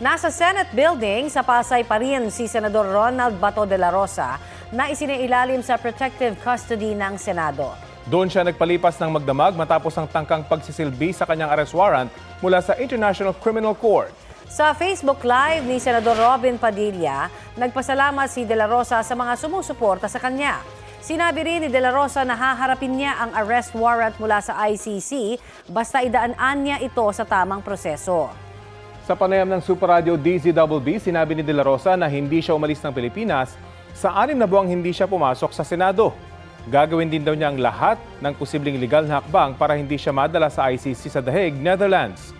Nasa Senate building sa Pasay pa rin si Senador Ronald Bato de la Rosa na isinailalim sa protective custody ng Senado. Doon siya nagpalipas ng magdamag matapos ang tangkang pagsisilbi sa kanyang arrest warrant mula sa International Criminal Court. Sa Facebook Live ni Senador Robin Padilla, nagpasalamat si de la Rosa sa mga sumusuporta sa kanya. Sinabi rin ni de la Rosa na haharapin niya ang arrest warrant mula sa ICC basta idaan niya ito sa tamang proseso. Sa panayam ng Super Radio DZBB, sinabi ni de la Rosa na hindi siya umalis ng Pilipinas sa 6 na buwang hindi siya pumasok sa Senado. Gagawin din daw niya ang lahat ng posibleng legal na hakbang para hindi siya madala sa ICC sa The Hague, Netherlands.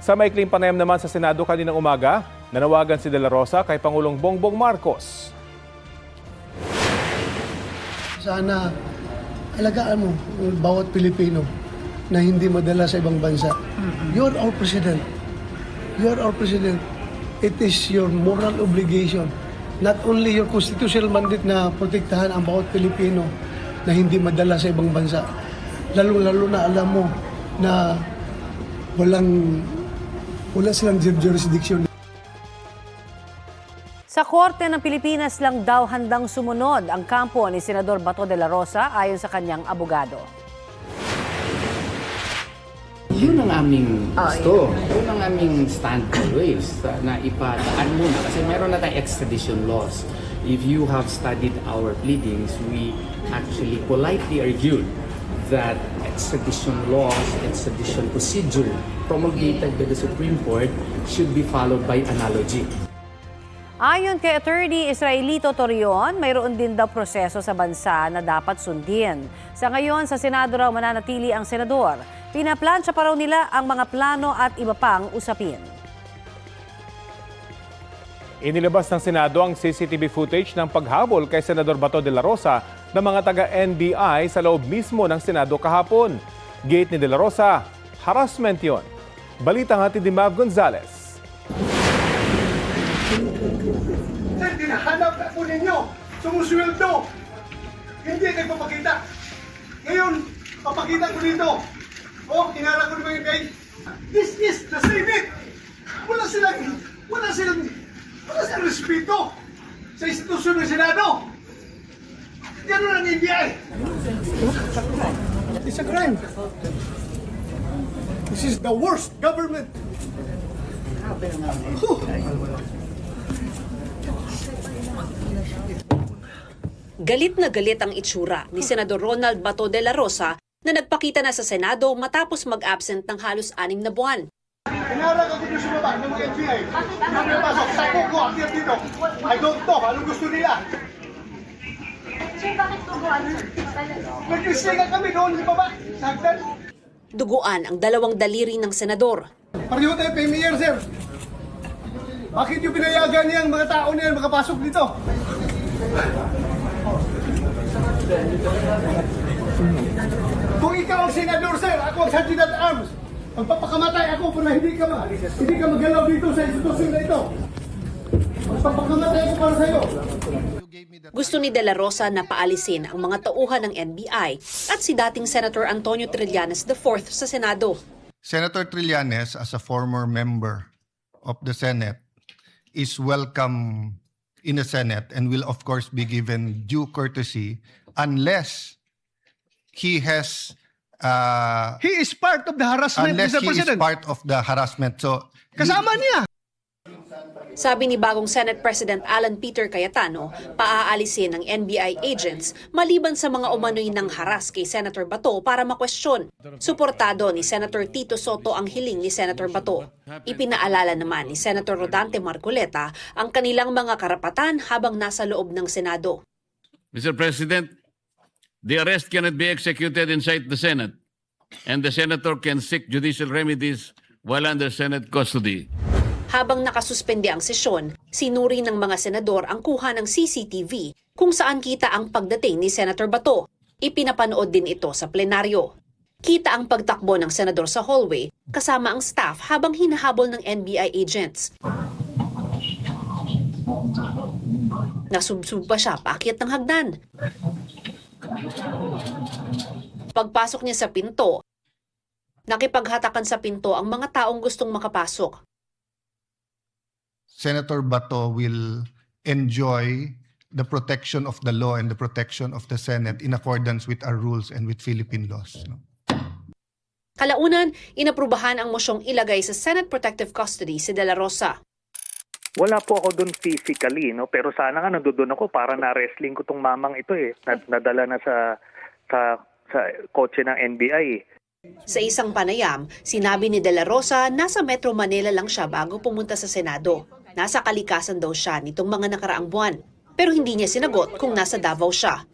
Sa maikling panayam naman sa Senado kaninang umaga, nanawagan si de la Rosa kay Pangulong Bongbong Marcos. Sana alagaan mo ang bawat Pilipino na hindi madala sa ibang bansa. You're our president. You're our president. It is your moral obligation, not only your constitutional mandate na protektahan ang bawat Pilipino na hindi madala sa ibang bansa. Lalo-lalo na alam mo na wala silang jurisdiction. Sa Korte ng Pilipinas lang daw handang sumunod ang kampo ni Senador Bato de la Rosa ayon sa kanyang abogado. Yun ang aming gusto. Yun ang aming stand always na ipadaan muna kasi meron na tayong extradition laws. If you have studied our pleadings, we actually politely argued that extradition laws, extradition procedure promulgated by the Supreme Court should be followed by analogy. Ayon kay Attorney Israelito Torion, mayroon din daw proseso sa bansa na dapat sundin. Sa ngayon, sa Senado raw mananatili ang senador. Pinaplansya pa raw nila ang mga plano at iba pang usapin. Inilabas ng Senado ang CCTV footage ng paghabol kay Senador Bato de la Rosa ng mga taga-NBI sa loob mismo ng Senado kahapon. Gate ni de la Rosa, harassment yon. Balitang hatid ni Mav Gonzalez. Sir, dinahanap na po ninyo. Sumusweldo. Hindi nagpapakita. Ngayon, papakita ko dito. Tinara ko naman yung guys. This is the Senate. Wala silang respeto sa institusyon ng Senado. Ganun ang NBI. It's a crime. This is the worst government. Galit na galit ang itsura ni Senador Ronald Bato de la Rosa na nagpakita na sa Senado matapos mag-absent ng halos 6 na buwan. Pinarang ako dito sa baba ng mga NBI. Nung napasok, sapo ko, akit dito. I don't know, anong gusto nila? Sir, bakit po ano? Nag-istiga kami doon sa baba. Sagdan. Duguan ang 2 daliri ng senador. Pareho tayo premier, sir. Bakit yung pinayagan niyang mga tao niyan makapasok dito? Kung ikaw ang senador, sir, ako ang sergeant at arms. Magpapakamatay ako para hindi ka magalaw dito sa institusyon na ito. Magpapakamatay ako para sa'yo. Gusto ni De La Rosa na paalisin ang mga tauhan ng NBI at si dating Senator Antonio Trillanes IV sa Senado. Senator Trillanes, as a former member of the Senate, is welcome in the Senate and will of course be given due courtesy unless he has He is part of the harassment, unless Mr. he is President. part of the harassment. So Kasama niya. Sabi ni bagong Senate President Alan Peter Cayetano, paaalisin ng NBI agents maliban sa mga umano'y nang haras kay Senator Bato para makwestiyon. Suportado ni Senator Tito Soto ang hiling ni Senator Bato. Ipinaalala naman ni Senator Rodante Marcoleta ang kanilang mga karapatan habang nasa loob ng Senado. Mr. President, the arrest cannot be executed inside the Senate, and the senator can seek judicial remedies while under Senate custody. Habang nakasuspende ang sesyon, sinuri ng mga senador ang kuha ng CCTV kung saan kita ang pagdating ni Senator Bato. Ipinapanood din ito sa plenaryo. Kita ang pagtakbo ng senador sa hallway kasama ang staff habang hinahabol ng NBI agents. Nasubsub pa siya paakyat ng hagdan. Pagpasok niya sa pinto, nakipaghatakan sa pinto ang mga taong gustong makapasok. Senator Bato will enjoy the protection of the law and the protection of the Senate in accordance with our rules and with Philippine laws. Kalaunan, inaprubahan ang mosyong ilagay sa Senate Protective Custody si De La Rosa. Wala po ako doon physically, no? Pero sana nga nandoon ako para na-wrestling ko tong mamang ito eh. Nadala na sa kotse ng NBI. Sa isang panayam, sinabi ni De La Rosa nasa Metro Manila lang siya bago pumunta sa Senado. Nasa kalikasan daw siya nitong mga nakaraang buwan. Pero hindi niya sinagot kung nasa Davao siya.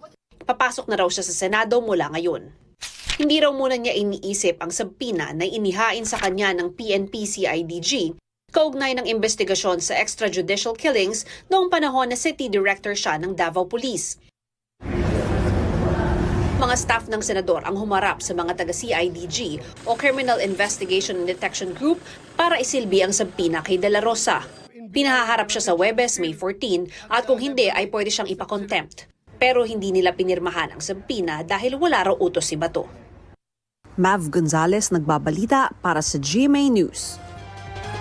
Papasok na raw siya sa Senado mula ngayon. Hindi raw muna niya iniisip ang sabpina na inihain sa kanya ng PNP-CIDG kaugnay ng investigasyon sa extrajudicial killings noong panahon na City Director siya ng Davao Police. Mga staff ng senador ang humarap sa mga taga-CIDG o Criminal Investigation and Detection Group para isilbi ang sabpina kay De La Rosa. Pinahaharap siya sa Huwebes, May 14 at kung hindi ay pwede siyang ipakontempt. Pero hindi nila pinirmahan ang sabpina dahil wala raw utos si Bato. Mav Gonzalez nagbabalita para sa GMA News.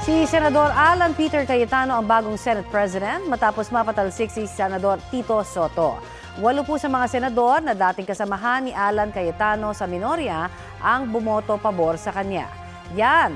Si Senador Alan Peter Cayetano ang bagong Senate President matapos mapatalsik si Senador Tito Soto. 8 po sa mga senador na dating kasamahan ni Alan Cayetano sa minorya ang bumoto pabor sa kanya. Yan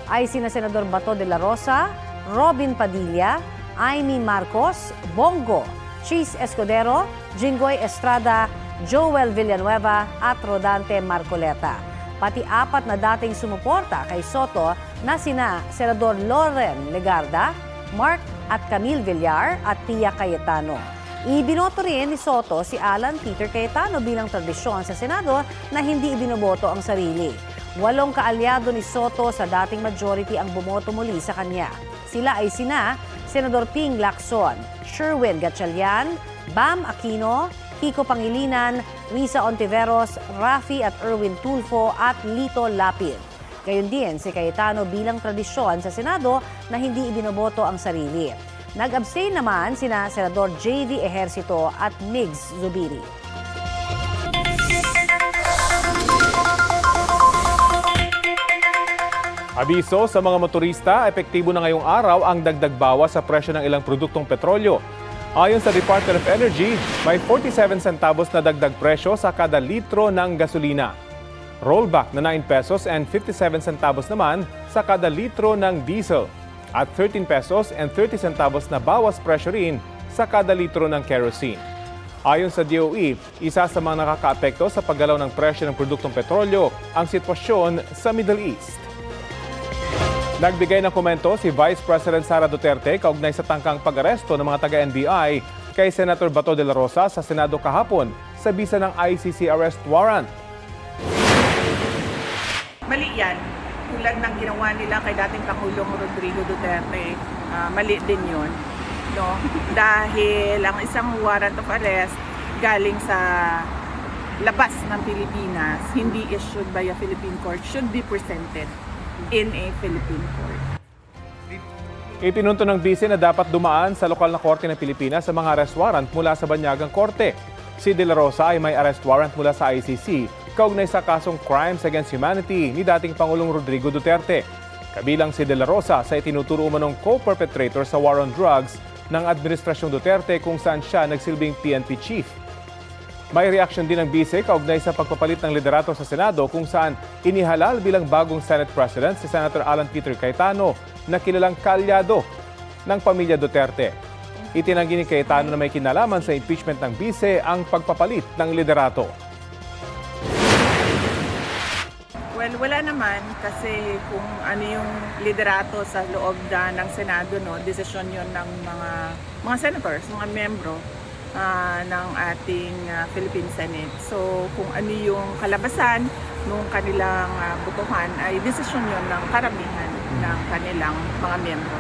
ay sina Senador Bato de la Rosa, Robin Padilla, Amy Marcos, Bongo, Chis Escudero, Jinggoy Estrada, Joel Villanueva at Rodante Marcoleta. Pati 4 na dating sumuporta kay Soto na sina Senador Loren Legarda, Mark at Camille Villar at Pia Cayetano. Ibinoto rin ni Soto si Alan Peter Cayetano bilang tradisyon sa Senado na hindi ibinoboto ang sarili. 8 kaalyado ni Soto sa dating majority ang bumoto muli sa kanya. Sila ay sina Senador Ping Lacson, Sherwin Gatchalian, Bam Aquino, Kiko Pangilinan, Risa Ontiveros, Rafi at Erwin Tulfo at Lito Lapid. Gayon din si Cayetano bilang tradisyon sa Senado na hindi ibinoboto ang sarili. Nag-abstain naman sina Senador J.V. Ejercito at Migs Zubiri. Abiso sa mga motorista, epektibo na ngayong araw ang dagdag bawas sa presyo ng ilang produktong petrolyo. Ayon sa Department of Energy, may 47 centavos na dagdag presyo sa kada litro ng gasolina. Rollback na 9 pesos and 57 centavos naman sa kada litro ng diesel. At 13 pesos and 30 centavos na bawas presyo rin sa kada litro ng kerosene. Ayon sa DOE, isa sa mga nakakaapekto sa paggalaw ng presyo ng produktong petrolyo ang sitwasyon sa Middle East. Nagbigay ng komento si Vice President Sara Duterte kaugnay sa tangkang pag-aresto ng mga taga-NBI kay Senator Bato de la Rosa sa Senado kahapon sa bisa ng ICC arrest warrant. Mali yan. Tulad ng ginawa nila kay dating Pangulong Rodrigo Duterte, mali din yun. No? Dahil ang isang warrant of arrest galing sa labas ng Pilipinas, hindi issued by a Philippine court, should be presented in a Philippine court. Ipinunto ng bise na dapat dumaan sa lokal na korte ng Pilipinas sa mga arrest warrant mula sa banyagang korte. Si De La Rosa ay may arrest warrant mula sa ICC kaugnay sa kasong Crimes Against Humanity ni dating Pangulong Rodrigo Duterte. Kabilang si De La Rosa sa itinuturo umanong co-perpetrator sa war on drugs ng Administrasyong Duterte kung saan siya nagsilbing PNP chief. May reaksyon din ng bise kaugnay sa pagpapalit ng liderato sa Senado kung saan inihalal bilang bagong Senate President si Senator Alan Peter Cayetano na kilalang kalyado ng pamilya Duterte. Itinanggi ni Cayetano na may kinalaman sa impeachment ng bise ang pagpapalit ng liderato. Well, wala naman kasi kung ano yung liderato sa loob ng Senado, no, desisyon yun ng mga senators, mga membro ng ating Philippine Senate. So kung ano yung kalabasan ng kanilang botohan ay desisyon yun ng karamihan ng kanilang mga membro.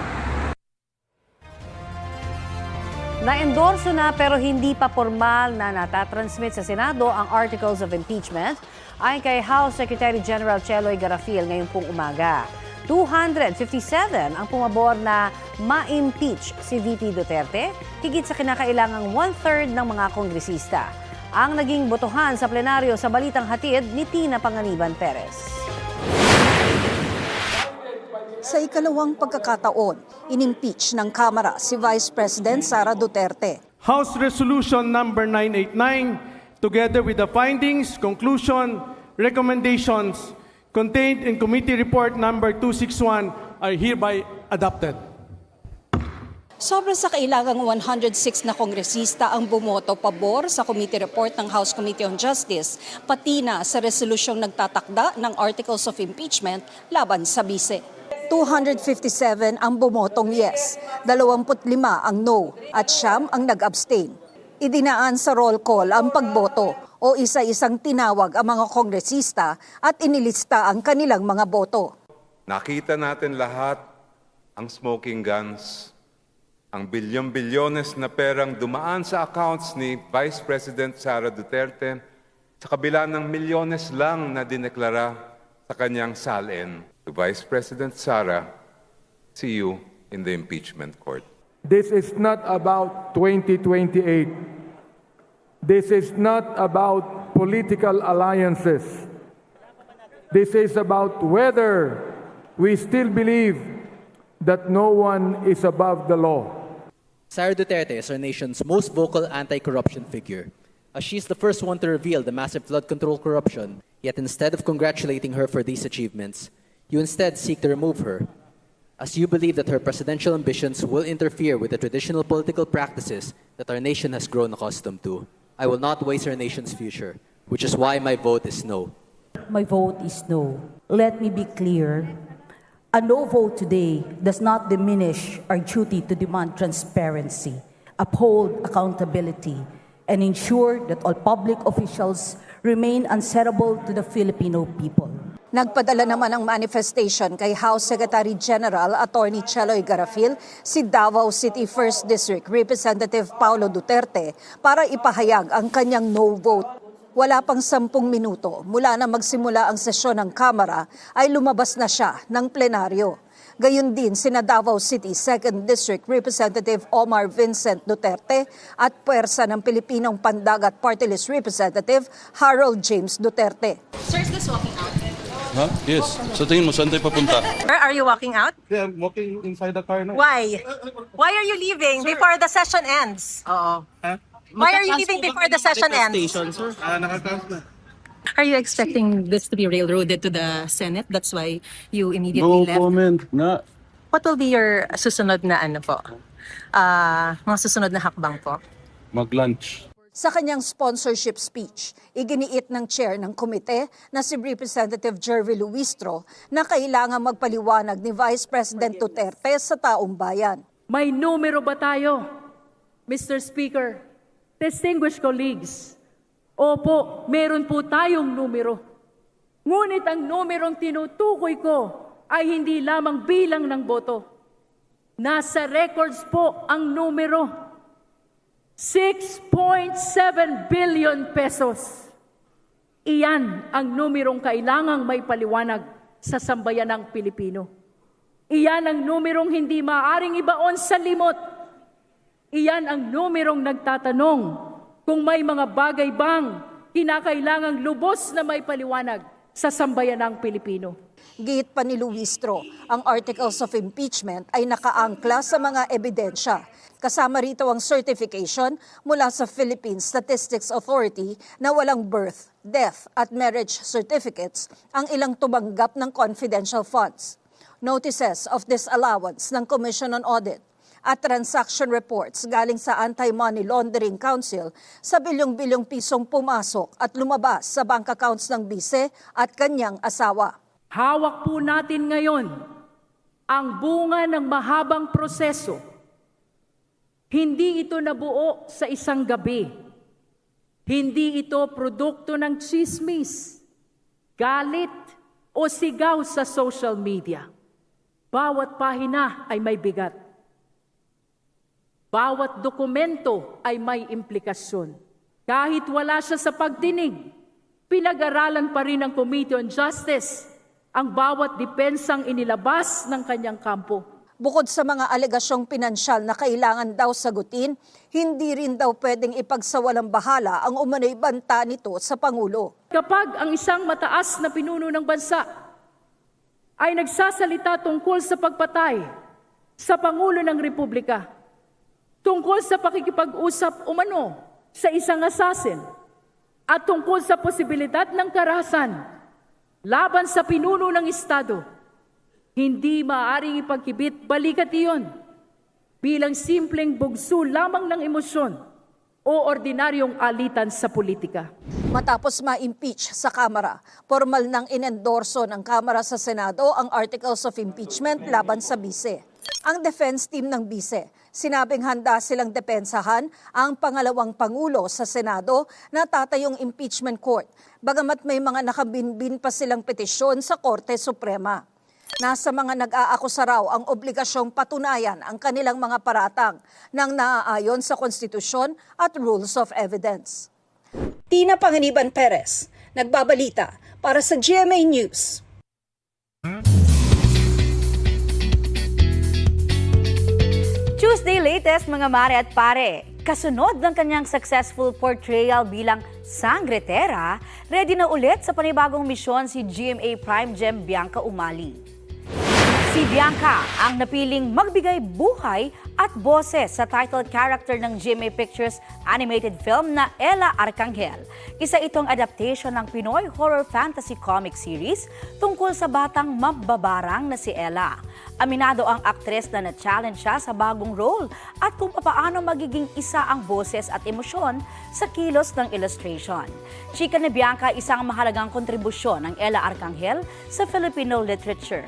Na-endorso na pero hindi pa formal na natatransmit sa Senado ang Articles of Impeachment ay kay House Secretary General Cheloy Garafil ngayong pong umaga. 257 ang pumabor na ma-impeach si VP Duterte, higit sa kinakailangang 1/3 ng mga kongresista. Ang naging botohan sa plenaryo sa Balitang Hatid ni Tina Panganiban Perez. Sa ikalawang pagkakataon, inimpeach ng Kamara si Vice President Sara Duterte. House Resolution number 989, together with the findings, conclusion, recommendations contained in Committee Report number 261 are hereby adopted. Sobra sa kailangang 106 na kongresista ang bumoto pabor sa committee report ng House Committee on Justice, pati na sa resolusyong nagtatakda ng Articles of Impeachment laban sa bise. 257 ang bumotong yes, 25 ang no at 9 ang nag-abstain. Idinaan sa roll call ang pagboto o isa-isang tinawag ang mga kongresista at inilista ang kanilang mga boto. Nakita natin lahat ang smoking guns, ang bilyon-bilyones na perang dumaan sa accounts ni Vice President Sara Duterte sa kabila ng milyones lang na dineklara sa kanyang salin. To Vice President Sara, see you in the impeachment court. This is not about 2028. This is not about political alliances. This is about whether we still believe that no one is above the law. Sara Duterte is our nation's most vocal anti-corruption figure, as she is the first one to reveal the massive flood control corruption. Yet instead of congratulating her for these achievements, you instead seek to remove her, as you believe that her presidential ambitions will interfere with the traditional political practices that our nation has grown accustomed to. I will not waste our nation's future, which is why my vote is no. My vote is no. Let me be clear. A no vote today does not diminish our duty to demand transparency, uphold accountability, and ensure that all public officials remain answerable to the Filipino people. Nagpadala naman ng manifestation kay House Secretary General Attorney Cheloy Garafil si Davao City 1st District Representative Paulo Duterte para ipahayag ang kanyang no vote. Wala pang 10 minuto mula na magsimula ang sesyon ng Kamara ay lumabas na siya ng plenaryo. Gayun din sina Davao City 2nd District Representative Omar Vincent Duterte at puwersa ng Pilipinong Pandagat Party List Representative Harold James Duterte. Sir, is this walking out? Huh? Yes. Sa tingin mo, saan tayo papunta? Sir, are you walking out? Yeah, I'm walking inside the car now. Why? Why are you leaving before the session ends? Oo. Why are you leaving before the session ends? Nakataas na. Are you expecting this to be railroaded to the Senate? That's why you immediately No left? comment. Na. What will be your susunod na ano po? Mga susunod na hakbang po? Mag-lunch. Sa kanyang sponsorship speech, iginiit ng chair ng komite na si Representative Jervy Luistro na kailangan magpaliwanag ni Vice President Duterte sa taong bayan. May numero ba tayo, Mr. Speaker? Distinguished colleagues, opo, meron po tayong numero. Ngunit ang numerong tinutukoy ko ay hindi lamang bilang ng boto. Nasa records po ang numero. 6.7 billion pesos. Iyan ang numerong kailangang may paliwanag sa sambayanang Pilipino. Iyan ang numerong hindi maaring ibaon sa limot. Iyan ang numerong nagtatanong kung may mga bagay bang kinakailangang lubos na may paliwanag sa sambayanang Pilipino. Giit pa ni Luistro, ang Articles of Impeachment ay nakaangkla sa mga ebidensya. Kasama rito ang certification mula sa Philippine Statistics Authority na walang birth, death at marriage certificates ang ilang tumanggap ng confidential funds. Notices of disallowance ng Commission on Audit at transaction reports galing sa Anti-Money Laundering Council sa bilyong-bilyong pisong pumasok at lumabas sa bank accounts ng bise at kanyang asawa. Hawak po natin ngayon ang bunga ng mahabang proseso. Hindi ito nabuo sa isang gabi. Hindi ito produkto ng chismis, galit o sigaw sa social media. Bawat pahina ay may bigat. Bawat dokumento ay may implikasyon. Kahit wala siya sa pagdinig, pinag-aralan pa rin ng Committee on Justice ang bawat dipensang inilabas ng kanyang kampo. Bukod sa mga alegasyong pinansyal na kailangan daw sagutin, hindi rin daw pwedeng ipagsawalang bahala ang umano'y banta nito sa Pangulo. Kapag ang isang mataas na pinuno ng bansa ay nagsasalita tungkol sa pagpatay sa Pangulo ng Republika, tungkol sa pakikipag-usap umano sa isang assassin, at tungkol sa posibilidad ng karahasan laban sa pinuno ng Estado, hindi maaaring ipagkibit balikat iyon bilang simpleng bugso lamang ng emosyon o ordinaryong alitan sa politika. Matapos ma-impeach sa Kamara, formal nang inendorso ng Kamara sa Senado ang Articles of Impeachment laban sa Bise. Ang defense team ng Bise, sinabing handa silang depensahan ang pangalawang Pangulo sa Senado na tatayong impeachment court, bagamat may mga nakabinbin pa silang petisyon sa Korte Suprema. Nasa mga nag-aakusa raw ang obligasyong patunayan ang kanilang mga paratang nang naaayon sa konstitusyon at rules of evidence. Tina Panganiban Perez, nagbabalita para sa GMA News. Tuesday latest mga mare at pare. Kasunod ng kanyang successful portrayal bilang sangretera, ready na ulit sa panibagong misyon si GMA Prime Gem Bianca Umali. Si Bianca ang napiling magbigay buhay at boses sa titled character ng GMA Pictures animated film na Ella Arcangel. Isa itong adaptation ng Pinoy horror fantasy comic series tungkol sa batang mababarang na si Ella. Aminado ang aktres na na-challenge siya sa bagong role at kung paano magiging isa ang boses at emosyon sa kilos ng illustration. Chika ni Bianca, isang mahalagang kontribusyon ng Ella Arcangel sa Filipino literature.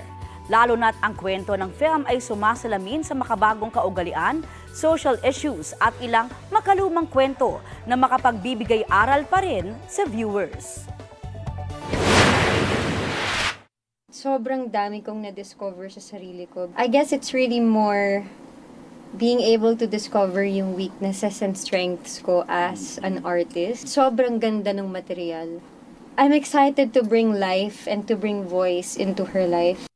Lalo na't ang kwento ng film ay sumasalamin sa makabagong kaugalian, social issues at ilang makalumang kwento na makapagbibigay aral pa rin sa viewers. Sobrang dami kong na-discover sa sarili ko. I guess it's really more being able to discover yung weaknesses and strengths ko as an artist. Sobrang ganda ng material. I'm excited to bring life and to bring voice into her life.